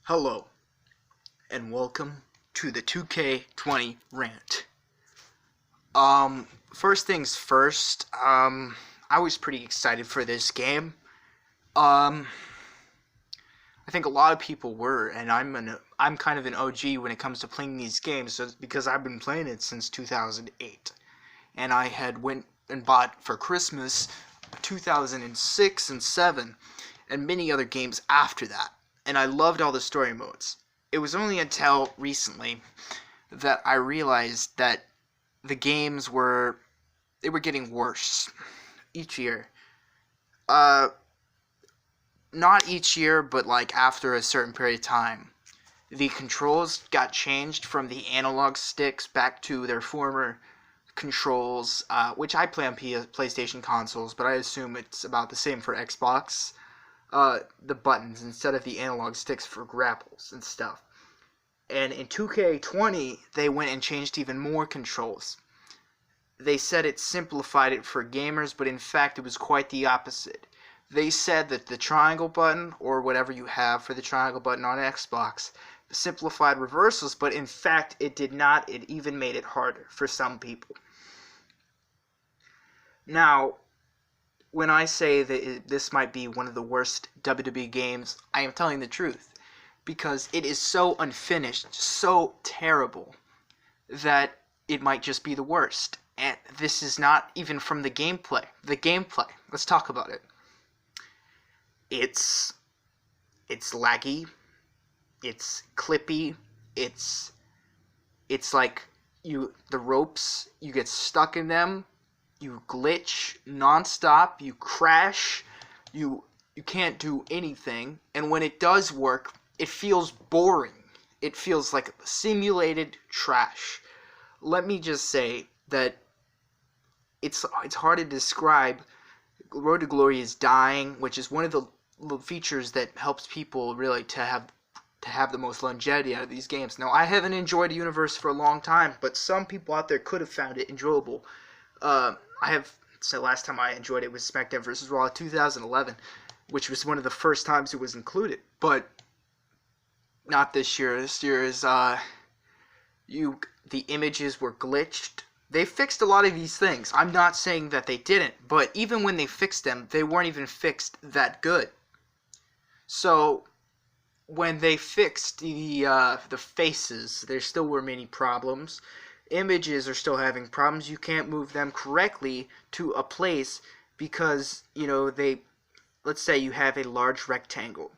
Hello, and welcome to the 2K20 rant. First things first, I was pretty excited for this game. I think a lot of people were, and I'm kind of an OG when it comes to playing these games, because I've been playing it since 2008. And I had went and bought for Christmas 2006 and 7, and many other games after that. And I loved all the story modes. It was only until recently that I realized that the games were getting worse each year. Not each year, but like after a certain period of time. The controls got changed from the analog sticks back to their former controls, which I play on PlayStation consoles, but I assume it's about the same for Xbox. The buttons instead of the analog sticks for grapples and stuff. And in 2K20, they went and changed even more controls. They said it simplified it for gamers, but in fact it was quite the opposite. They said that the triangle button, or whatever you have for the triangle button on Xbox, simplified reversals, but in fact it did not. It even made it harder for some people. Now, when I say that this might be one of the worst WWE games, I am telling the truth. Because it is so unfinished, so terrible, that it might just be the worst. And this is not even from the gameplay. The gameplay, let's talk about it. It's laggy, it's clippy, it's like the ropes, you get stuck in them. You glitch non-stop, you crash, you can't do anything, and when it does work, it feels boring. It feels like simulated trash. Let me just say that it's hard to describe. Road to Glory is dying, which is one of the features that helps people really to have the most longevity out of these games. Now, I haven't enjoyed a universe for a long time, but some people out there could have found it enjoyable. So last time I enjoyed it was SmackDown vs. Raw 2011, which was one of the first times it was included, but not this year. This year is, the images were glitched. They fixed a lot of these things. I'm not saying that they didn't, but even when they fixed them, they weren't even fixed that good. So, when they fixed the faces, there still were many problems. Images are still having problems. You can't move them correctly to a place because, let's say you have a large rectangle.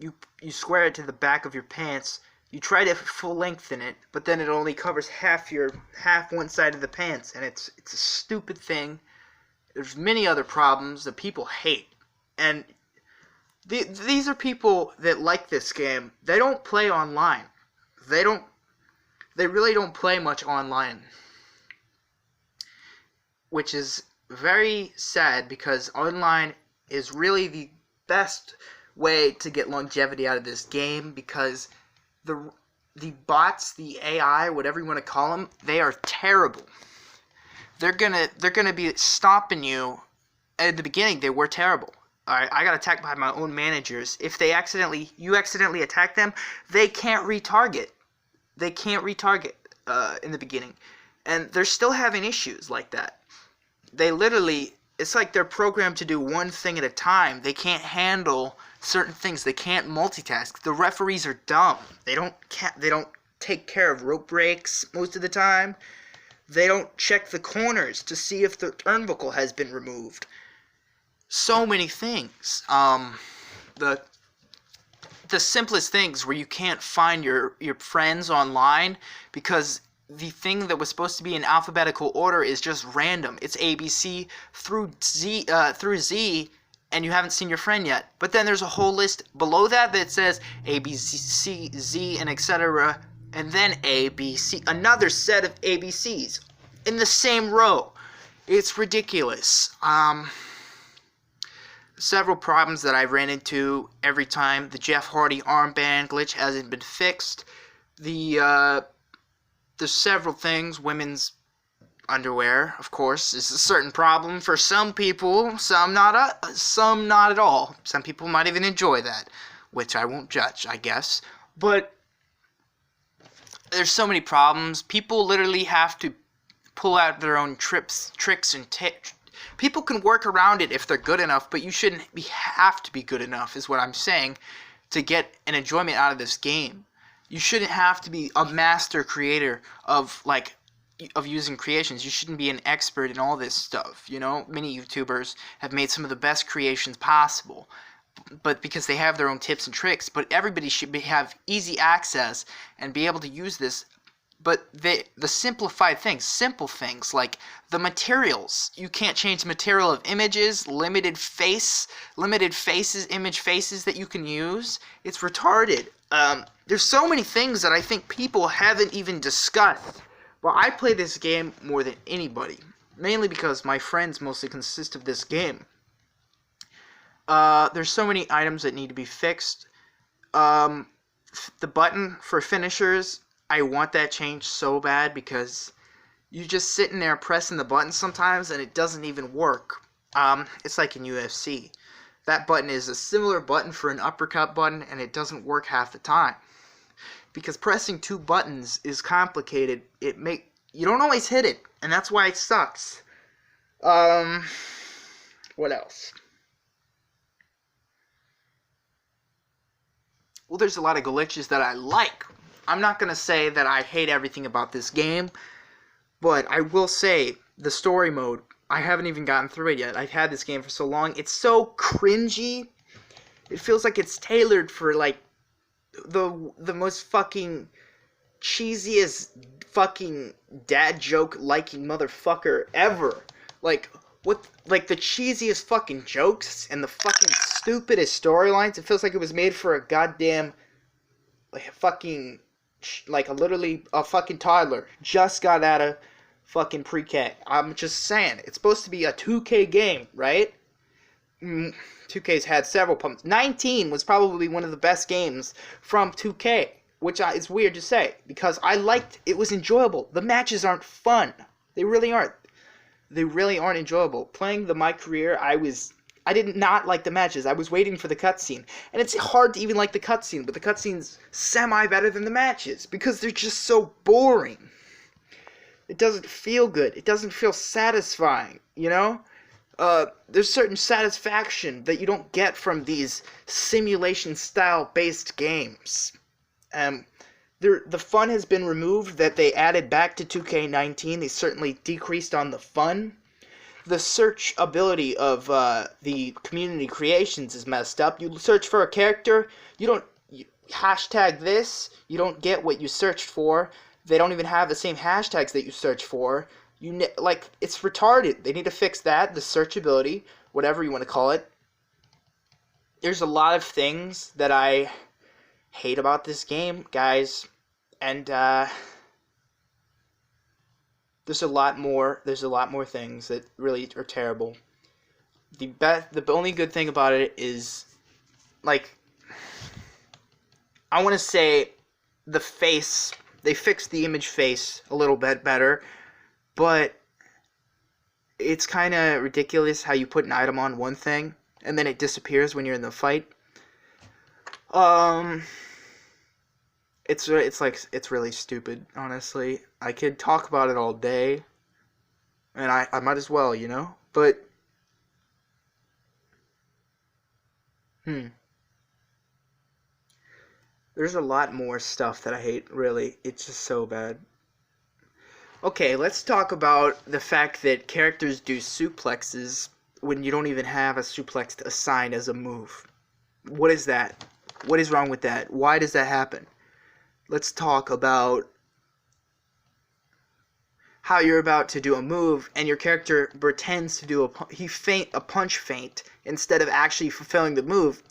You square it to the back of your pants. You try to full lengthen it, but then it only covers half one side of the pants, and it's a stupid thing. There's many other problems that people hate, and these are people that like this game. They don't play online. They really don't play much online, which is very sad because online is really the best way to get longevity out of this game, because the bots, the AI, whatever you want to call them, they are terrible. They're gonna be stopping you. At the beginning, they were terrible. I got attacked by my own managers. If you accidentally attack them, they can't retarget. They can't retarget in the beginning. And they're still having issues like that. It's like they're programmed to do one thing at a time. They can't handle certain things. They can't multitask. The referees are dumb. They don't take care of rope breaks most of the time. They don't check the corners to see if the turnbuckle has been removed. So many things. The simplest things where you can't find your friends online because the thing that was supposed to be in alphabetical order is just random. It's ABC through Z, and you haven't seen your friend yet. But then there's a whole list below that says A, B, C, Z, and etc. And then A, B, C, another set of ABCs in the same row. It's ridiculous. Several problems that I ran into every time. The Jeff Hardy armband glitch hasn't been fixed. There's several things. Women's underwear, of course, is a certain problem for some people. Some not at all. Some people might even enjoy that, which I won't judge, I guess. But there's so many problems. People literally have to pull out their own tricks, and people can work around it if they're good enough, but you shouldn't have to be good enough, is what I'm saying, to get an enjoyment out of this game. You shouldn't have to be a master creator of using creations. You shouldn't be an expert in all this stuff. You know, many YouTubers have made some of the best creations possible, but because they have their own tips and tricks. But everybody should have easy access and be able to use this. But the simplified things, simple things like the materials. You can't change the material of images, limited faces, image faces that you can use. It's retarded. There's so many things that I think people haven't even discussed. Well, I play this game more than anybody, mainly because my friends mostly consist of this game. There's so many items that need to be fixed. The button for finishers, I want that changed so bad, because you're just sitting there pressing the button sometimes and it doesn't even work. It's like in UFC. That button is a similar button for an uppercut button, and it doesn't work half the time. Because pressing two buttons is complicated. You don't always hit it, and that's why it sucks. What else? Well, there's a lot of glitches that I like. I'm not going to say that I hate everything about this game, but I will say the story mode, I haven't even gotten through it yet. I've had this game for so long. It's so cringy. It feels like it's tailored for, like, the most fucking cheesiest fucking dad joke liking motherfucker ever. Like, what, like, the cheesiest fucking jokes and the fucking stupidest storylines. It feels like it was made for a goddamn, like, fucking, like, literally a fucking toddler just got out of fucking pre-K. I'm just saying, it's supposed to be a 2K game, right? 2K's had several pumps. 19 was probably one of the best games from 2K, which is weird to say, because it was enjoyable. The matches aren't fun. They really aren't. They really aren't enjoyable. Playing My Career, I did not like the matches. I was waiting for the cutscene. And it's hard to even like the cutscene, but the cutscene's semi-better than the matches, because they're just so boring. It doesn't feel good. It doesn't feel satisfying, you know? There's certain satisfaction that you don't get from these simulation-style based games. The fun has been removed that they added back to 2K19. They certainly decreased on the fun. The search ability of the community creations is messed up. You search for a character, you hashtag this, you don't get what you searched for. They don't even have the same hashtags that you search for. It's retarded. They need to fix that, the searchability, whatever you want to call it. There's a lot of things that I hate about this game, guys, and there's a lot more things that really are terrible. The only good thing about it is, like, I want to say the face. They fixed the image face a little bit better, but it's kind of ridiculous how you put an item on one thing and then it disappears when you're in the fight. It's really stupid, honestly. I could talk about it all day, and I might as well, you know? But there's a lot more stuff that I hate, really. It's just so bad. Okay, let's talk about the fact that characters do suplexes when you don't even have a suplex assigned as a move. What is that? What is wrong with that? Why does that happen? Let's talk about how you're about to do a move and your character pretends to do a punch feint instead of actually fulfilling the move.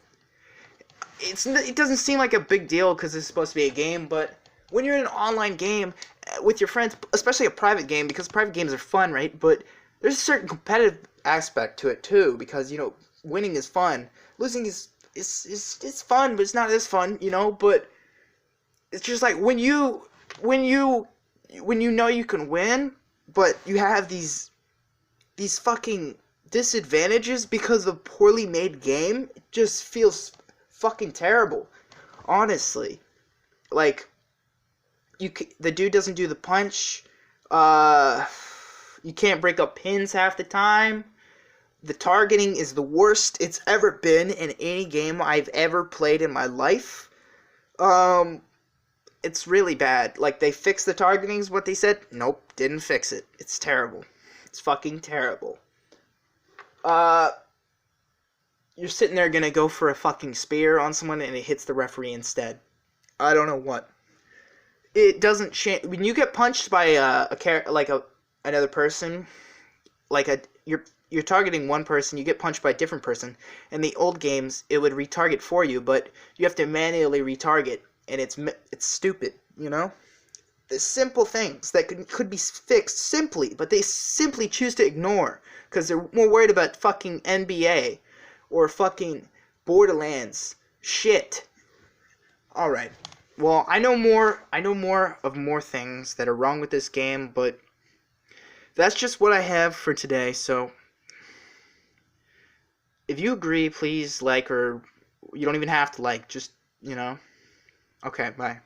It doesn't seem like a big deal because it's supposed to be a game, but when you're in an online game with your friends, especially a private game, because private games are fun, right? But there's a certain competitive aspect to it too, because, you know, winning is fun. Losing is fun, but it's not as fun, you know. But it's just like when you know you can win, but you have these fucking disadvantages because of a poorly made game. It just feels fucking terrible, honestly. like the dude doesn't do the punch. You can't break up pins half the time. The targeting is the worst it's ever been in any game I've ever played in my life. It's really bad. Like, they fixed the targeting is what they said. Nope, didn't fix it. It's terrible. It's fucking terrible. You're sitting there gonna go for a fucking spear on someone and it hits the referee instead. I don't know what. It doesn't change when you get punched by another person. You're targeting one person, you get punched by a different person. In the old games, it would retarget for you, but you have to manually retarget, and it's stupid, you know? The simple things that could be fixed simply, but they simply choose to ignore because they're more worried about fucking NBA or fucking Borderlands shit. All right. Well, I know more of more things that are wrong with this game, but that's just what I have for today. So if you agree, please like, or you don't even have to like, just, you know. Okay, bye.